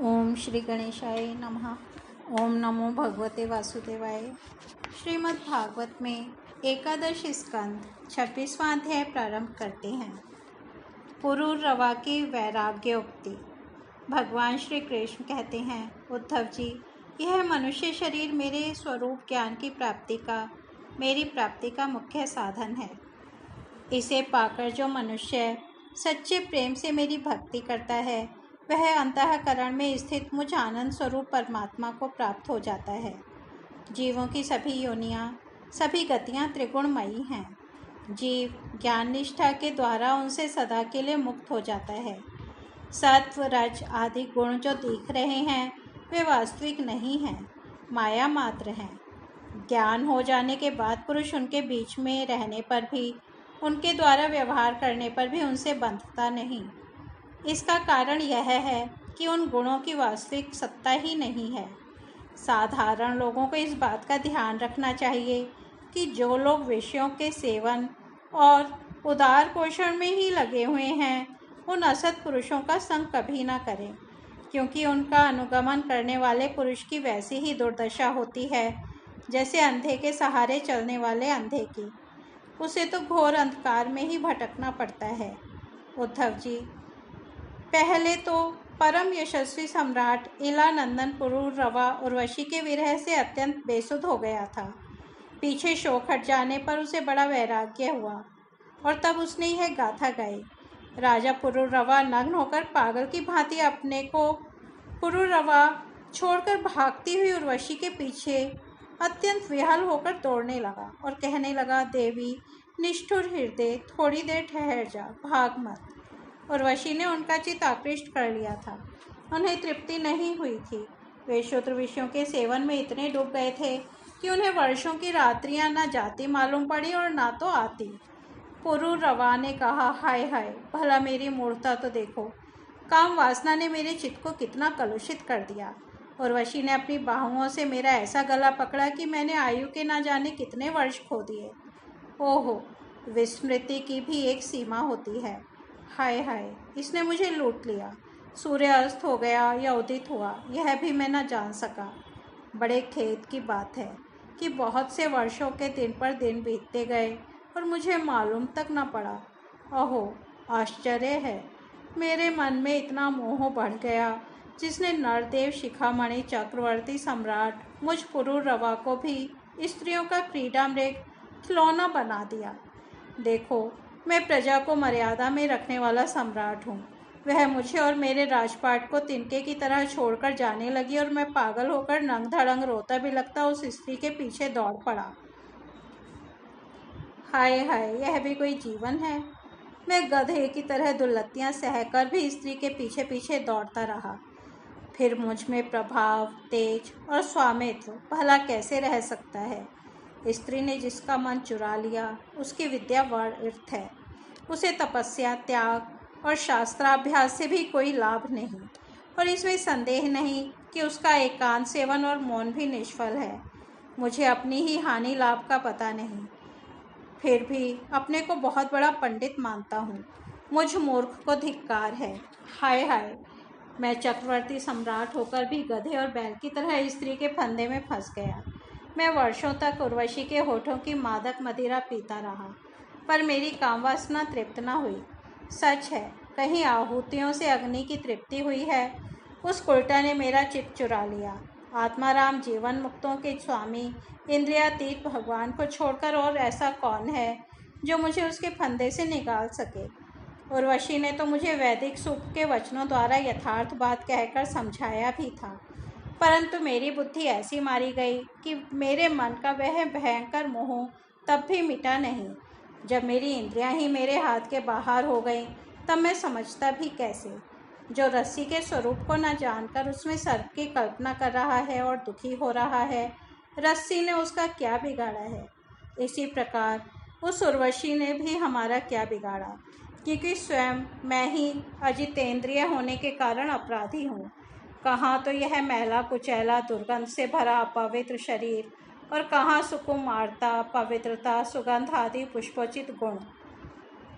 ओम श्री गणेशाय नमः। ओम नमो भगवते वासुदेवाय। श्रीमद् भागवत में एकादश स्कंद 26वां अध्याय प्रारंभ करते हैं। पुरूरवा की वैराग्योक्ति। भगवान श्री कृष्ण कहते हैं, उद्धव जी, यह मनुष्य शरीर मेरे स्वरूप ज्ञान की मेरी प्राप्ति का मुख्य साधन है। इसे पाकर जो मनुष्य सच्चे प्रेम से मेरी भक्ति करता है, वह अंतःकरण में स्थित मुझ आनंद स्वरूप परमात्मा को प्राप्त हो जाता है। जीवों की सभी योनियाँ, सभी गतियाँ त्रिगुणमयी हैं। जीव ज्ञान निष्ठा के द्वारा उनसे सदा के लिए मुक्त हो जाता है। सत्व रज आदि गुण जो दिख रहे हैं, वे वास्तविक नहीं हैं, माया मात्र हैं। ज्ञान हो जाने के बाद पुरुष उनके बीच में रहने पर भी, उनके द्वारा व्यवहार करने पर भी उनसे बंधता नहीं। इसका कारण यह है कि उन गुणों की वास्तविक सत्ता ही नहीं है। साधारण लोगों को इस बात का ध्यान रखना चाहिए कि जो लोग विषयों के सेवन और उदार पोषण में ही लगे हुए हैं, उन असत पुरुषों का संग कभी ना करें, क्योंकि उनका अनुगमन करने वाले पुरुष की वैसी ही दुर्दशा होती है जैसे अंधे के सहारे चलने वाले अंधे की। उसे तो घोर अंधकार में ही भटकना पड़ता है। उद्धव जी, पहले तो परम यशस्वी सम्राट इलानंदन पुरूरवा उर्वशी के विरह से अत्यंत बेसुध हो गया था। पीछे शोक हट जाने पर उसे बड़ा वैराग्य हुआ और तब उसने यह गाथा गाई। राजा पुरूरवा नग्न होकर पागल की भांति अपने को पुरूरवा छोड़कर भागती हुई उर्वशी के पीछे अत्यंत विहल होकर दौड़ने लगा और कहने लगा, देवी निष्ठुर हृदय, थोड़ी देर ठहर जा, भाग मत। उर्वशी ने उनका चित्त आकृष्ट कर लिया था। उन्हें तृप्ति नहीं हुई थी। वे शूद्र विषयों के सेवन में इतने डूब गए थे कि उन्हें वर्षों की रात्रियां न जाती मालूम पड़ी और ना तो आती। पुरूरवा ने कहा, हाय हाय, भला मेरी मूर्खता तो देखो। काम वासना ने मेरे चित्त को कितना कलुषित कर दिया। उर्वशी ने अपनी बाहुओं से मेरा ऐसा गला पकड़ा कि मैंने आयु के ना जाने कितने वर्ष खो दिए। ओहो, विस्मृति की भी एक सीमा होती है। हाय हाय, इसने मुझे लूट लिया। सूर्य अस्त हो गया या उदित हुआ, यह भी मैं न जान सका। बड़े खेद की बात है कि बहुत से वर्षों के दिन पर दिन बीतते गए और मुझे मालूम तक न पड़ा। ओहो, आश्चर्य है, मेरे मन में इतना मोह बढ़ गया जिसने नरदेव शिखामणि चक्रवर्ती सम्राट मुझ पुरूरवा को भी स्त्रियों का क्रीड़ा मृग खिलौना बना दिया। देखो, मैं प्रजा को मर्यादा में रखने वाला सम्राट हूँ। वह मुझे और मेरे राजपाट को तिनके की तरह छोड़कर जाने लगी और मैं पागल होकर नंग धड़ंग रोता बिलखता उस स्त्री के पीछे दौड़ पड़ा। हाय हाय, यह भी कोई जीवन है। मैं गधे की तरह दुर्लतियाँ सहकर भी स्त्री के पीछे पीछे दौड़ता रहा। फिर मुझ में प्रभाव, तेज और स्वामित्व भला कैसे रह सकता है। स्त्री ने जिसका मन चुरा लिया, उसकी विद्या व्यर्थ है। उसे तपस्या, त्याग और शास्त्राभ्यास से भी कोई लाभ नहीं, और इसमें संदेह नहीं कि उसका एकांत सेवन और मौन भी निष्फल है। मुझे अपनी ही हानि लाभ का पता नहीं, फिर भी अपने को बहुत बड़ा पंडित मानता हूँ। मुझ मूर्ख को धिक्कार है। हाय हाय, मैं चक्रवर्ती सम्राट होकर भी गधे और बैल की तरह स्त्री के फंदे में फंस गया। मैं वर्षों तक उर्वशी के होठों की मादक मदिरा पीता रहा, पर मेरी कामवासना तृप्त न हुई। सच है, कहीं आहुतियों से अग्नि की तृप्ति हुई है। उस उल्टा ने मेरा चित्त चुरा लिया। आत्माराम जीवन मुक्तों के स्वामी इंद्रियातीत भगवान को छोड़कर और ऐसा कौन है जो मुझे उसके फंदे से निकाल सके। उर्वशी ने तो मुझे वैदिक सूक्त के वचनों द्वारा यथार्थ बात कहकर समझाया भी था, परंतु मेरी बुद्धि ऐसी मारी गई कि मेरे मन का वह भयंकर मोह तब भी मिटा नहीं। जब मेरी इंद्रियां ही मेरे हाथ के बाहर हो गईं, तब मैं समझता भी कैसे। जो रस्सी के स्वरूप को न जानकर उसमें सर्प की कल्पना कर रहा है और दुखी हो रहा है, रस्सी ने उसका क्या बिगाड़ा है। इसी प्रकार उस उर्वशी ने भी हमारा क्या बिगाड़ा, क्योंकि स्वयं मैं ही अजितेंद्रिय होने के कारण अपराधी हूँ। कहाँ तो यह मैला कुचैला दुर्गंध से भरा अपवित्र शरीर, और कहाँ सुकुमारता, पवित्रता, सुगंध आदि पुष्पोचित गुण।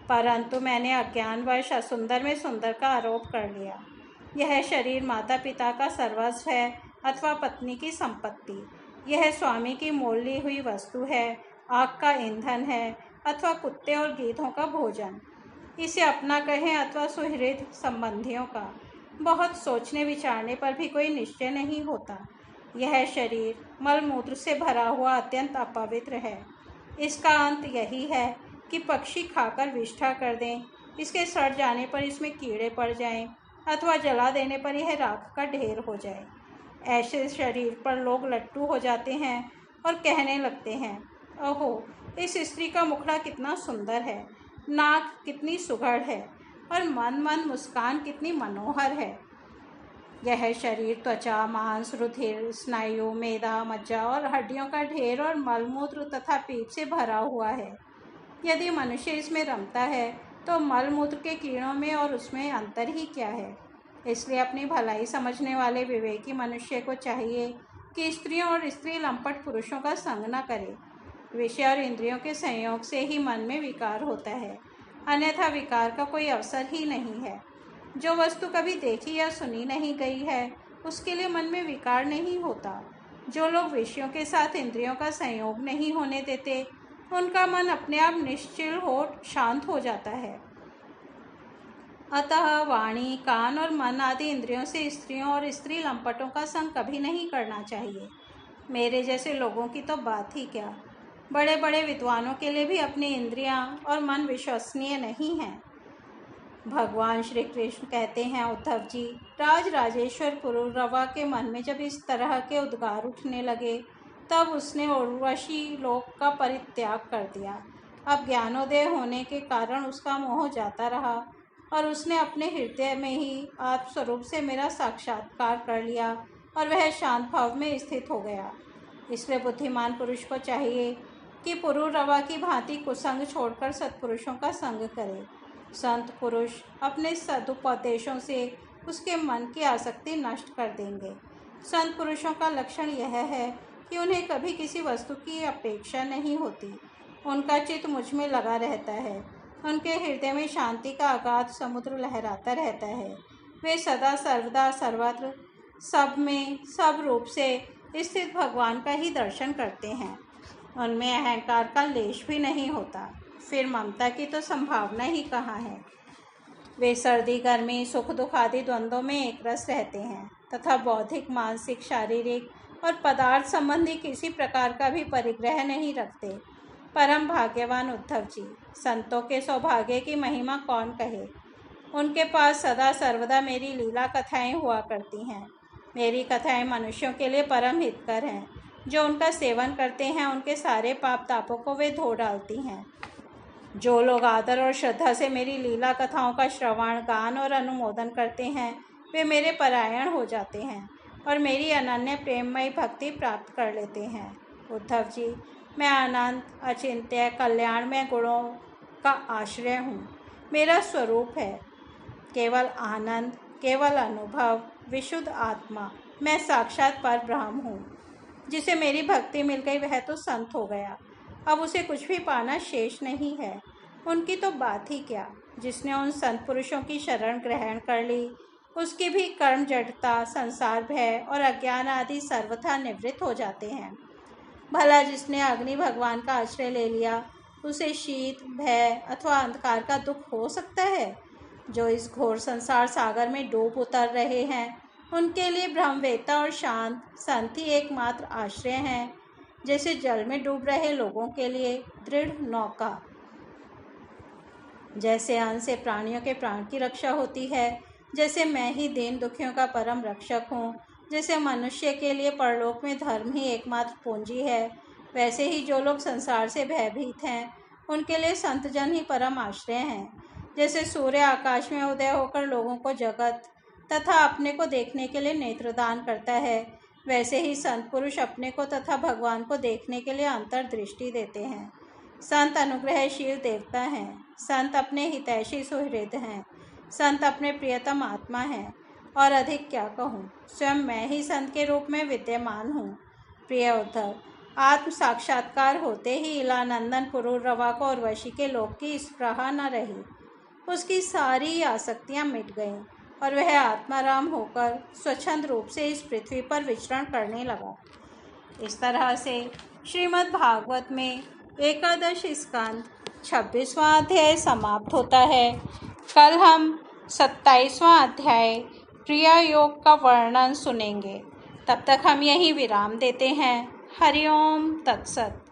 परंतु मैंने अज्ञानवश असुंदर में सुंदर का आरोप कर लिया। यह शरीर माता पिता का सर्वस्व है अथवा पत्नी की संपत्ति। यह स्वामी की मोल ली हुई वस्तु है, आग का ईंधन है अथवा कुत्ते और गीधों का भोजन। इसे अपना कहें अथवा सुहृद संबंधियों का। बहुत सोचने विचारने पर भी कोई निश्चय नहीं होता। यह शरीर मलमूत्र से भरा हुआ अत्यंत अपवित्र है। इसका अंत यही है कि पक्षी खाकर विष्ठा कर दें, इसके सड़ जाने पर इसमें कीड़े पड़ जाएं, अथवा जला देने पर यह राख का ढेर हो जाए। ऐसे शरीर पर लोग लट्टू हो जाते हैं और कहने लगते हैं, ओहो, इस स्त्री का मुखड़ा कितना सुंदर है, नाक कितनी सुघड़ है और मन मुस्कान कितनी मनोहर है। यह शरीर त्वचा, मांस, रुधिर, स्नायु, मेदा, मज्जा और हड्डियों का ढेर और मलमूत्र तथा पीप से भरा हुआ है। यदि मनुष्य इसमें रमता है तो मलमूत्र के कीड़ों में और उसमें अंतर ही क्या है। इसलिए अपनी भलाई समझने वाले विवेकी मनुष्य को चाहिए कि स्त्रियों और स्त्री लंपट पुरुषों का संग न करे। विषय और इंद्रियों के संयोग से ही मन में विकार होता है, अन्यथा विकार का कोई अवसर ही नहीं है। जो वस्तु कभी देखी या सुनी नहीं गई है, उसके लिए मन में विकार नहीं होता। जो लोग विषयों के साथ इंद्रियों का संयोग नहीं होने देते, उनका मन अपने आप निश्चल हो शांत हो जाता है। अतः वाणी, कान और मन आदि इंद्रियों से स्त्रियों और स्त्री लंपटों का संग कभी नहीं करना चाहिए। मेरे जैसे लोगों की तो बात ही क्या, बड़े बड़े विद्वानों के लिए भी अपनी इंद्रियां और मन विश्वसनीय नहीं हैं। भगवान श्री कृष्ण कहते हैं, उद्धव जी, राजेश्वर पुरुरवा के मन में जब इस तरह के उद्गार उठने लगे, तब उसने उर्वशी लोक का परित्याग कर दिया। अब ज्ञानोदय होने के कारण उसका मोह जाता रहा और उसने अपने हृदय में ही आत्मस्वरूप से मेरा साक्षात्कार कर लिया और वह शांत भाव में स्थित हो गया। इसलिए बुद्धिमान पुरुष को चाहिए कि पुरुरवा की भांति कुसंग छोड़कर सत्पुरुषों का संग करे। संत पुरुष अपने सदुपदेशों से उसके मन की आसक्ति नष्ट कर देंगे। संत पुरुषों का लक्षण यह है कि उन्हें कभी किसी वस्तु की अपेक्षा नहीं होती। उनका चित्त मुझ में लगा रहता है। उनके हृदय में शांति का अगाध समुद्र लहराता रहता है। वे सदा सर्वदा सर्वत्र सब में सब रूप से स्थित भगवान का ही दर्शन करते हैं। उनमें अहंकार का लेश भी नहीं होता। फिर ममता की तो संभावना ही कहाँ है। वे सर्दी, गर्मी, सुख दुख आदि द्वंद्वों में एक रस रहते हैं तथा बौद्धिक, मानसिक, शारीरिक और पदार्थ संबंधी किसी प्रकार का भी परिग्रह नहीं रखते। परम भाग्यवान उद्धव जी, संतों के सौभाग्य की महिमा कौन कहे। उनके पास सदा सर्वदा मेरी लीला कथाएं हुआ करती हैं। मेरी कथाएं मनुष्यों के लिए परम हितकर हैं। जो उनका सेवन करते हैं, उनके सारे पाप तापों को वे धो डालती हैं। जो लोग आदर और श्रद्धा से मेरी लीला कथाओं का श्रवण, गान और अनुमोदन करते हैं, वे मेरे परायण हो जाते हैं और मेरी अनन्य प्रेममयी भक्ति प्राप्त कर लेते हैं। उद्धव जी, मैं अनंत, अचिंत्य, कल्याणमय गुणों का आश्रय हूँ। मेरा स्वरूप है केवल आनंद, केवल अनुभव, विशुद्ध आत्मा। मैं साक्षात पर ब्रह्म हूँ। जिसे मेरी भक्ति मिल गई वह तो संत हो गया। अब उसे कुछ भी पाना शेष नहीं है। उनकी तो बात ही क्या। जिसने उन संत पुरुषों की शरण ग्रहण कर ली, उसकी भी कर्म जड़ता, संसार भय और अज्ञान आदि सर्वथा निवृत्त हो जाते हैं। भला जिसने अग्नि भगवान का आश्रय ले लिया, उसे शीत, भय अथवा अंधकार का दुख हो सकता है। जो इस घोर संसार सागर में डूब उतर रहे हैं, उनके लिए ब्रह्मवेत्ता और शांत संत ही एकमात्र आश्रय हैं। जैसे जल में डूब रहे लोगों के लिए दृढ़ नौका, जैसे अन्न से प्राणियों के प्राण की रक्षा होती है, जैसे मैं ही दीन दुखियों का परम रक्षक हूँ, जैसे मनुष्य के लिए परलोक में धर्म ही एकमात्र पूंजी है, वैसे ही जो लोग संसार से भयभीत हैं, उनके लिए संतजन ही परम आश्रय हैं। जैसे सूर्य आकाश में उदय होकर लोगों को जगत तथा अपने को देखने के लिए नेत्रदान करता है, वैसे ही संत पुरुष अपने को तथा भगवान को देखने के लिए अंतर्दृष्टि देते हैं। संत अनुग्रहशील देवता हैं। संत अपने हितैषी सुहृद हैं। संत अपने प्रियतम आत्मा हैं। और अधिक क्या कहूँ, स्वयं मैं ही संत के रूप में विद्यमान हूँ। प्रिय उद्धव, आत्म साक्षात्कार होते ही इलानंदन पुरुरवा को उर्वशी के लोक की स्पृहा न रही। उसकी सारी आसक्तियाँ मिट गईं। और वह आत्माराम होकर स्वच्छंद रूप से इस पृथ्वी पर विचरण करने लगा। इस तरह से श्रीमद् भागवत में एकादश स्कंद 26वां अध्याय समाप्त होता है। कल हम 27वां अध्याय क्रिया योग का वर्णन सुनेंगे। तब तक हम यहीं विराम देते हैं। हरि ओम तत्सत।